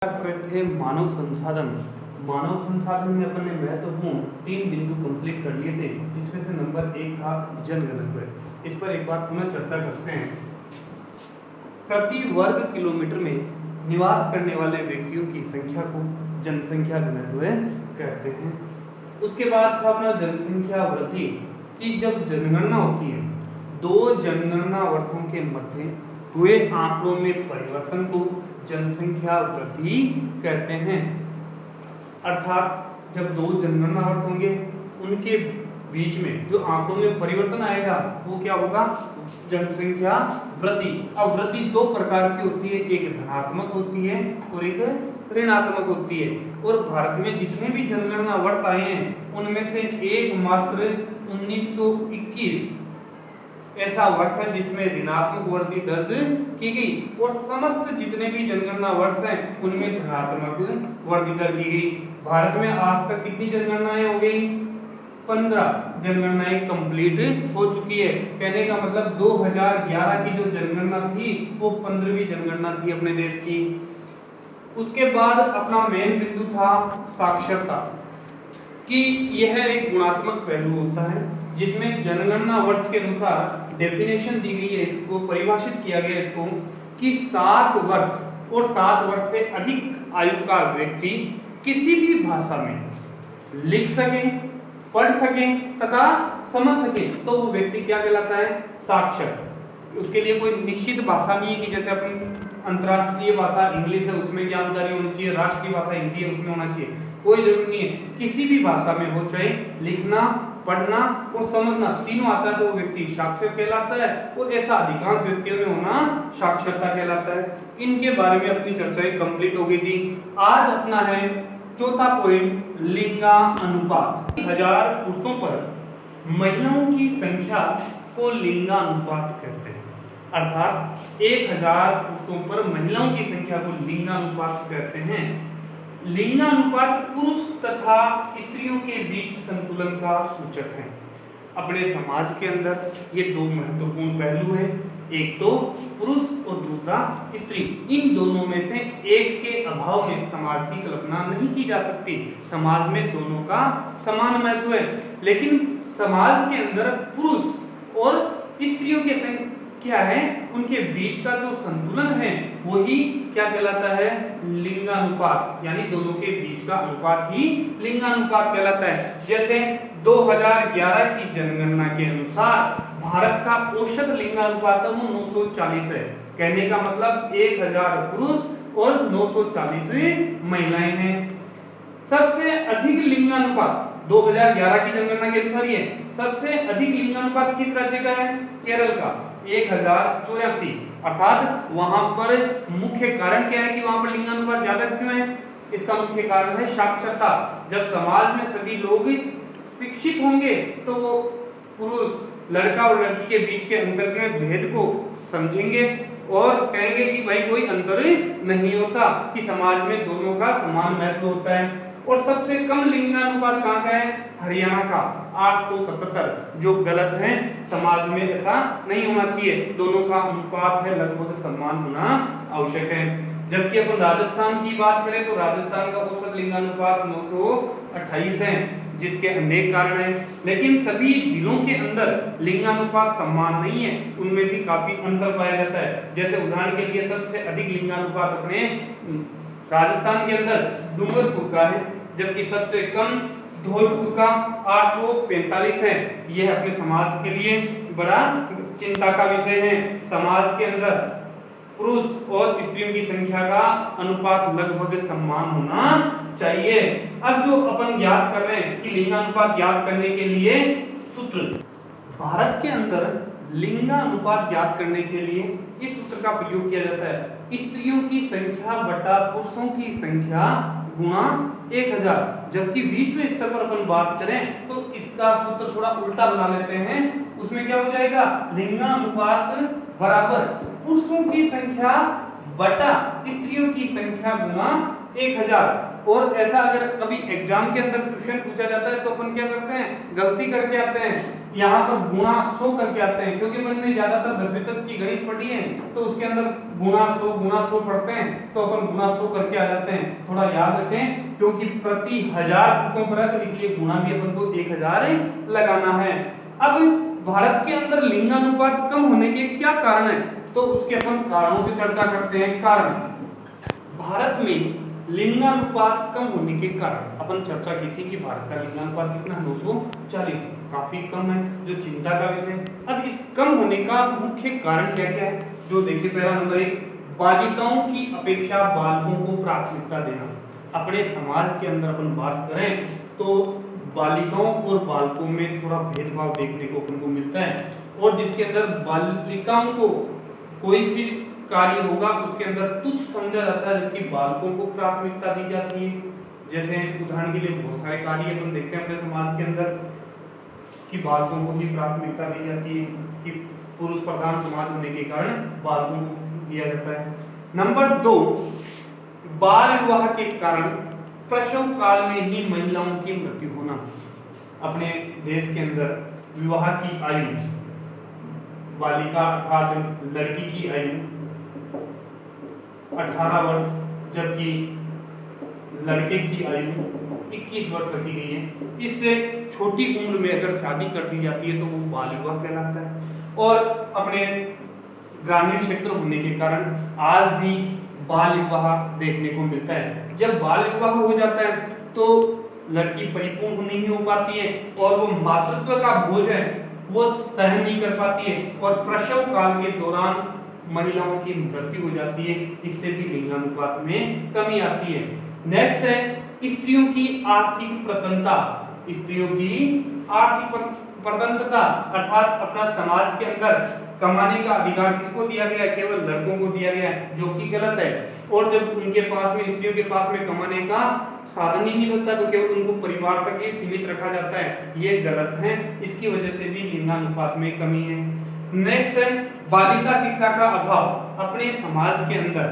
कर रहे थे मानव संसाधन। मानव संसाधन में अपन ने महत्वपूर्ण 3 बिंदु कंप्लीट कर लिए थे, जिसमें से नंबर 1 था जनघनत्व। इस पर एक बार पुनः चर्चा करते हैं। प्रति वर्ग किलोमीटर में निवास करने वाले व्यक्तियों की संख्या को जनसंख्या घनत्व कहते हैं। उसके बाद था अपना जनसंख्या वृद्धि की जब जनगणना होती है, 2 जनगणना वर्षों के मध्य हुए आंकड़ों में परिवर्तन को जनसंख्या वृद्धि कहते हैं। अर्थात जब 2 जनगणना वर्ष होंगे, उनके बीच में जो आंकड़ों में परिवर्तन आएगा वो क्या होगा? जनसंख्या वृद्धि। अब वृद्धि 2 प्रकार की होती है, एक धनात्मक होती है और एक ऋणात्मक होती है। और भारत में जितने भी जनगणना वर्ष आए हैं, उनमें से एकमात्र 1921 ऐसा वर्ष है जिसमें ऋणात्मक वृद्धि दर्ज की गई, और समस्त जितने भी जनगणना वर्ष हैं उनमें धनात्मक वृद्धि दर्ज की गई। भारत में आज तक कितनी जनगणनाएं हो गई? 15 जनगणनाएं कंप्लीट हो चुकी है। कहने का मतलब 2011 की जो जनगणना थी वो 15वीं जनगणना थी अपने देश की। उसके बाद अपना मेन बिंदु था साक्षरता, कि यह एक गुणात्मक पहलू होता है जिसमें जनगणना वर्ष के अनुसार डेफिनेशन दी गई है, इसको परिभाषित किया गया इसको कि 7 वर्ष और 7 वर्ष से अधिक आयु का व्यक्ति किसी भी भाषा में लिख सके, पढ़ सके तथा समझ सके तो वो व्यक्ति क्या कहलाता है? साक्षर। उसके लिए कोई निश्चित भाषा नहीं है कि जैसे अपन अंतर्राष्ट्रीय भाषा इंग्लिश है उसमें जानकारी होनी चाहिए, राष्ट्रीय भाषा हिंदी है उसमें होना चाहिए, कोई जरूरत नहीं है। किसी भी भाषा में हो, चाहे लिखना, पढ़ना और समझना तीनों आता है तो वो व्यक्ति साक्षर कहलाता है, और ऐसा अधिकांश व्यक्तियों में होना साक्षरता कहलाता है। इनके बारे में अपनी चर्चाएं कंप्लीट हो गई थी। आज अपना है चौथा पॉइंट, लिंगानुपात। 1000 पुरुषों पर महिलाओं की संख्या को लिंगानुपात कहते हैं। अर्थात 1000 पुरुषों पर महिलाओं की संख्या को लिंगानुपात कहते हैं। लिंगानुपात पुरुष तथा स्त्रियों के बीच संतुलन का सूचक है। अपने समाज के अंदर ये 2 महत्वपूर्ण पहलू हैं, एक तो पुरुष और दूसरा स्त्री। इन दोनों में से एक के अभाव में समाज की कल्पना नहीं की जा सकती। समाज में दोनों का समान महत्व है, लेकिन समाज के अंदर पुरुष और स्त्रियों के क्या है, उनके बीच का जो संतुलन है वही क्या कहलाता है? लिंगानुपात। यानी दोनों के बीच का अनुपात ही लिंगानुपात कहलाता है। जैसे 2011 की जनगणना के अनुसार भारत का औसत लिंगानुपात 940 है। कहने का मतलब 1000 पुरुष और 940 महिलाएं हैं। सबसे अधिक लिंगानुपात 2011 की जनगणना के अनुसार ये सबसे अधिक लिंगानुपात किस राज्य का है? केरल का, 1084। अर्थात वहां पर मुख्य कारण क्या है कि वहां पर लिंगानुपात ज्यादा क्यों है? इसका मुख्य कारण है साक्षरता। जब समाज में सभी लोग शिक्षित होंगे तो वो पुरुष, लड़का और लड़की के बीच के अंतर के भेद को समझेंगे और कहेंगे कि भाई कोई अंतर नहीं होता, कि समाज में दोनों का समान महत्व होता है। और सबसे कम लिंगानुपात कहाँ का है? हरियाणा का, 877, जो गलत है। समाज में ऐसा नहीं होना चाहिए, दोनों का अनुपात है लगभग समान होना आवश्यक है। जबकि अपन राजस्थान की बात करें तो राजस्थान का औसत लिंगानुपात 928 है, जिसके अनेक कारण हैं, लेकिन सभी जिलों के अंदर लिंगानुपात समान नहीं है, उनमें भी काफी अंतर पाया जाता है। जैसे उदाहरण के लिए सबसे अधिक लिंगानुपात अपने राजस्थान के अंदर डूंगरपुर का है, जबकि सबसे कम धौलपुर का 845 है। यह अपने समाज के लिए बड़ा चिंता का विषय है। समाज के अंदर पुरुष और स्त्रियों की संख्या का अनुपात लगभग समान होना चाहिए। अब जो अपन ज्ञात कर रहे हैं कि लिंगानुपात ज्ञात करने के लिए सूत्र, भारत के अंदर लिंगानुपात ज्ञात करने के लिए इस सूत्र का प्रयोग किया जाता है, स्त्रियों की संख्या बटा पुरुषों की संख्या गुणा 1000। जबकि विश्व स्तर पर अपन बात करें तो इसका सूत्र थोड़ा उल्टा बना लेते हैं। उसमें क्या हो जाएगा? लिंगानुपात बराबर पुरुषों की संख्या बटा स्त्रियों की संख्या गुना 1000। और ऐसा अगर कभी एग्जाम के अंदर क्वेश्चन पूछा जाता है तो अपन क्या करते हैं, गलती करके आते हैं, यहाँ पर गुणा 100 करके आते हैं, क्योंकि अपन ने ज्यादातर 10वीं तक की गणित पढ़ी है तो उसके अंदर गुणा 100 पढ़ते हैं, तो अपन गुणा 100 करके आ जाते हैं। थोड़ा याद रखें, क्योंकि प्रति 1000 अंकों पर है तो इसलिए गुणा भी अपन को 1000 लगाना है। अब भारत के अंदर लिंगानुपात कम होने के क्या कारण है, तो उसके अपन कारणों की चर्चा करते हैं। कारण, भारत में लिंगानुपात कम होने के कारण अपन चर्चा की थी कि भारत का लिंगानुपात कितना, 240, काफी कम है, जो चिंता का विषय। अब इस कम होने का मुख्य कारण क्या क्या है, जो देखिए पहला नंबर 1, बालिकाओं की अपेक्षा बालकों को प्राथमिकता देना। अपने समाज के अंदर अपन बात करें तो बालिकाओं और बालकों में थोड़ा भेदभाव देखने को अपन को मिलता है, और जिसके अंदर बालिकाओं को कोई भी कार्य होगा उसके अंदर तुच्छ समझा जाता है, जबकि बालकों को प्राथमिकता दी जाती है। जैसे उदाहरण के लिए बहुत सारे कार्य अपन देखते हैं अपने समाज के अंदर कि बालकों को ही प्राथमिकता दी जाती है, कि पुरुष प्रधान समाज होने के कारण बालकों को दिया जाता है। नंबर 2, बाल विवाह के कारण प्रसव काल में ही महिलाओं की मृत्यु होना। अपने देश के अंदर विवाह की आयु, बालिका अर्थात लड़की की आयु 18 वर्ष, जबकि लड़के की आयु 21 वर्ष रखी गई है। इससे छोटी उम्र में अगर शादी कर दी जाती है तो वो बाल विवाह कहलाता है। और अपने ग्रामीण क्षेत्र होने के कारण आज भी बाल विवाह देखने को मिलता है। जब बाल विवाह हो जाता है तो लड़की परिपूर्ण नहीं हो पाती है और वो मातृत्व का बोझ है वो सहन नहीं कर पाती है, और प्रसव काल के दौरान महिलाओं की मृत्यु हो जाती है। इससे भी लिंगानुपात में कमी आती है। नेक्स्ट है स्त्रियों की आर्थिक प्रसन्नता। स्त्रियों की आर्थिक प्रसन्नता अर्थात अपना समाज के अंदर कमाने का अधिकार किसको दिया गया है, केवल लड़कों को दिया गया है, जो कि गलत है। और जब उनके पास में, स्त्रियों के पास में कमाने का साधन ही नहीं बचता तो केवल उनको परिवार तक ही सीमित रखा जाता है, ये गलत है। इसकी वजह से भी लिंगानुपात में कमी है। नेक्स्ट है बालिका शिक्षा का अभाव। अपने समाज के अंदर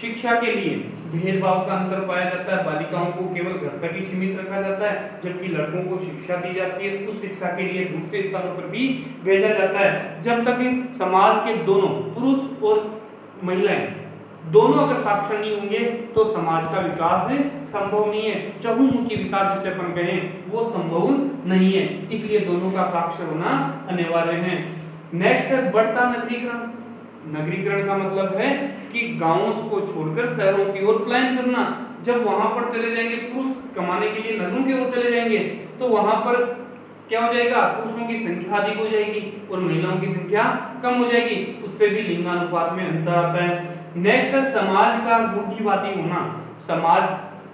शिक्षा के लिए भेदभाव का अंतर पाया जाता है। बालिकाओं को केवल घर तक ही सीमित रखा जाता है, जबकि लड़कों को शिक्षा दी जाती है, उस शिक्षा के लिए दूसरे स्थानों पर भी भेजा जाता है। जब तक समाज के दोनों पुरुष और महिलाएं दोनों अगर साक्षर नहीं होंगे तो समाज का विकास संभव नहीं है। चहुमुखी विकास जिसे अपन कहें वो संभव नहीं है, इसलिए दोनों का साक्षर होना अनिवार्य है। नेक्स्ट है बढ़ता नगरीकरण। नगरीकरण का मतलब है कि गांवों को छोड़कर शहरों की ओर पलायन करना। जब वहां पर चले जाएंगे पुरुष कमाने के लिए, नगरों की ओर चले जाएंगे तो वहां पर क्या हो जाएगा, पुरुषों की संख्या अधिक हो जाएगी और महिलाओं की संख्या कम हो जाएगी, उससे भी लिंगानुपात में अंतर आता है। नेक्स्ट है समाज का रूढ़िवादी होना। समाज,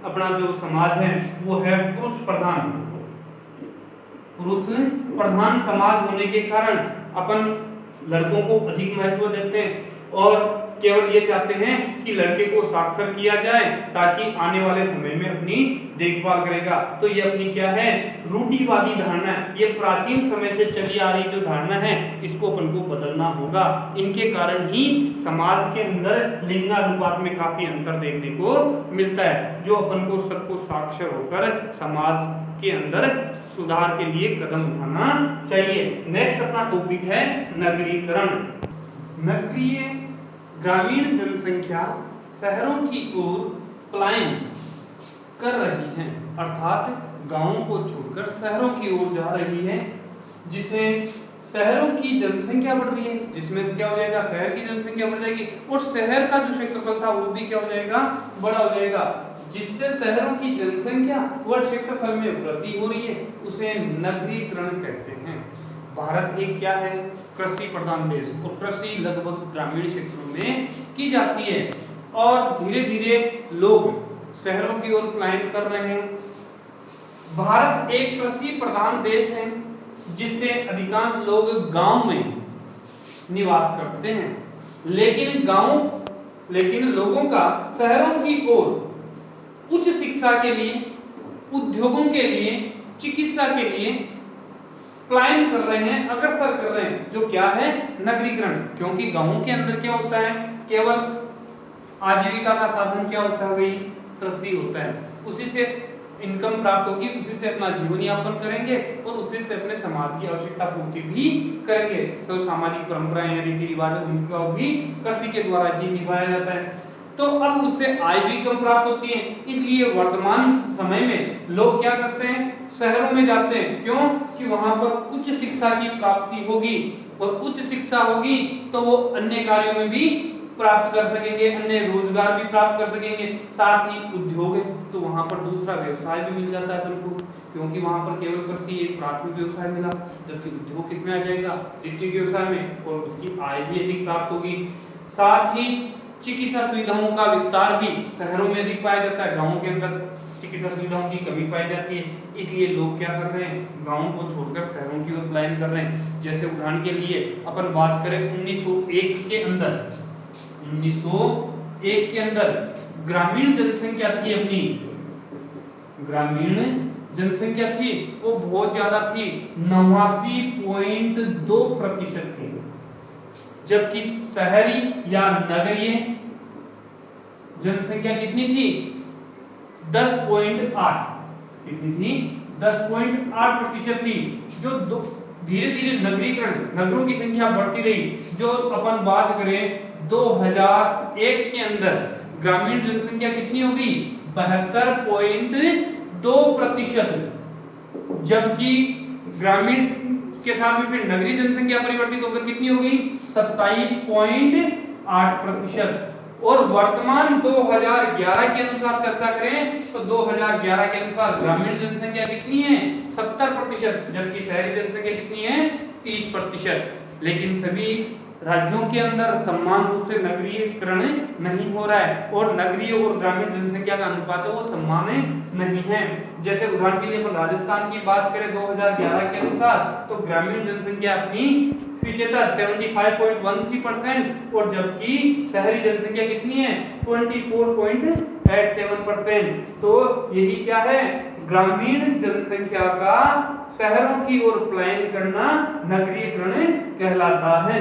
अपना जो समाज है वो है पुरुष प्रधान समाज होने के कारण अपन लड़कों को अधिक महत्व देते हैं और केवल ये चाहते हैं कि लड़के को साक्षर किया जाए ताकि आने वाले समय में अपनी देखभाल करेगा। तो ये अपनी क्या है, रूढ़िवादी धारणा है। ये प्राचीन समय से चली आ रही जो धारणा है इसको अपन को बदलना होगा। इनके कारण ही समाज के अंदर लिंगानुपात में काफी अंतर देखने को मिलता है, जो अपन को सबको साक्षर होकर समाज के अंदर सुधार के लिए कदम उठाना चाहिए। नेक्स्ट अपना टॉपिक है नगरीकरण। नगरीय ग्रामीण जनसंख्या शहरों की ओर पलायन कर रही है, अर्थात गांवों को छोड़कर शहरों की ओर जा रही है, जिसमें शहरों की जनसंख्या बढ़ रही है, जिसमें से क्या हो जाएगा, शहर की जनसंख्या बढ़ जाएगी और शहर का जो क्षेत्रफल था वो भी क्या हो जाएगा, बड़ा हो जाएगा, जिससे शहरों की जनसंख्या व क्षेत्रफल में वृद्धि हो रही है, उसे नगरीकरण कहते हैं। भारत एक क्या है, कृषि प्रधान देश, और कृषि लगभग ग्रामीण क्षेत्रों में की जाती है और धीरे धीरे लोग शहरों की ओर पलायन कर रहे हैं। भारत एक कृषि प्रधान देश है जिससे अधिकांश लोग गांव में निवास करते हैं, लेकिन लोगों का शहरों की ओर उच्च शिक्षा के लिए, उद्योगों के लिए, चिकित्सा के लिए पलायन कर रहे हैं, अग्रसर कर रहे हैं, जो क्या है, नगरीकरण। क्योंकि गांवों के अंदर क्या होता है, केवल आजीविका का साधन क्या होता है भाई? कृषि होता है। उसी से इनकम प्राप्त होगी, उसी से अपना जीवन यापन करेंगे और उसी से अपने समाज की आवश्यकता पूर्ति भी करेंगे। सब सामाजिक परंपराएं रीति रिवाज उनका भी कृषि के द्वारा ही निभाया जाता है। तो अब उससे आय भी कम प्राप्त होती है, इसलिए वर्तमान समय में लोग क्या करते हैं? शहरों में जाते हैं। क्यों? कि वहां पर उच्च शिक्षा की प्राप्ति होगी और उच्च शिक्षा होगी तो वो अन्य कार्यों में भी प्राप्त कर सकेंगे, अन्य रोजगार भी प्राप्त कर सकेंगे, साथ ही उद्योग है तो वहां पर दूसरा व्यवसाय भी मिल जाता है उनको, क्योंकि वहां पर केवल कृषि एक प्राथमिक व्यवसाय मिला, जबकि उद्योग किसमें आ जाएगा? द्वितीयक व्यवसाय में, और उसकी आय भी अधिक प्राप्त होगी। साथ ही चिकित्सा सुविधाओं का विस्तार भी शहरों में अधिक पाया जाता है, गाँव के अंदर चिकित्सा सुविधाओं की कमी पाई जाती है, इसलिए लोग क्या कर रहे हैं? गाँव को छोड़कर शहरों की ओर पलायन कर रहे हैं। जैसे उदाहरण के लिए अपन बात करें 1901 के अंदर, 1901 के अंदर ग्रामीण जनसंख्या थी अपनी, ग्रामीण जनसंख्या थी वो बहुत ज्यादा थी, 89.2% थी, जबकि शहरी या नगरीय जनसंख्या कितनी थी? 10.8। कितनी थी? 10.8% थी। जो धीरे धीरे नगरीकरण, नगरों की संख्या बढ़ती रही। जो अपन बात करें 2001 के अंदर ग्रामीण जनसंख्या कितनी होगी? 72.2%, जबकि ग्रामीण के साथ में फिर नगरीय जनसंख्या परिवर्तित होकर कितनी होगी? 27.8%। और वर्तमान 2011 के अनुसार चर्चा करें तो 2011 के अनुसार ग्रामीण जनसंख्या कितनी है? 70%, जबकि शहरी जनसंख्या कितनी है? 30%। लेकिन सभी राज्यों के अंदर समान रूप से नगरीकरण नहीं हो रहा है और नगरीय और ग्रामीण जनसंख्या का अनुपात है वो समान नहीं है। जैसे उदाहरण के लिए अपन राजस्थान की बात करें 2011 के अनुसार तो ग्रामीण जनसंख्या अपनी 75.13% और जबकि शहरी जनसंख्या कितनी है? 24.87%। तो यही क्या है? ग्रामीण जनसंख्या का शहरों की ओर पलायन करना नगरीकरण कहलाता है।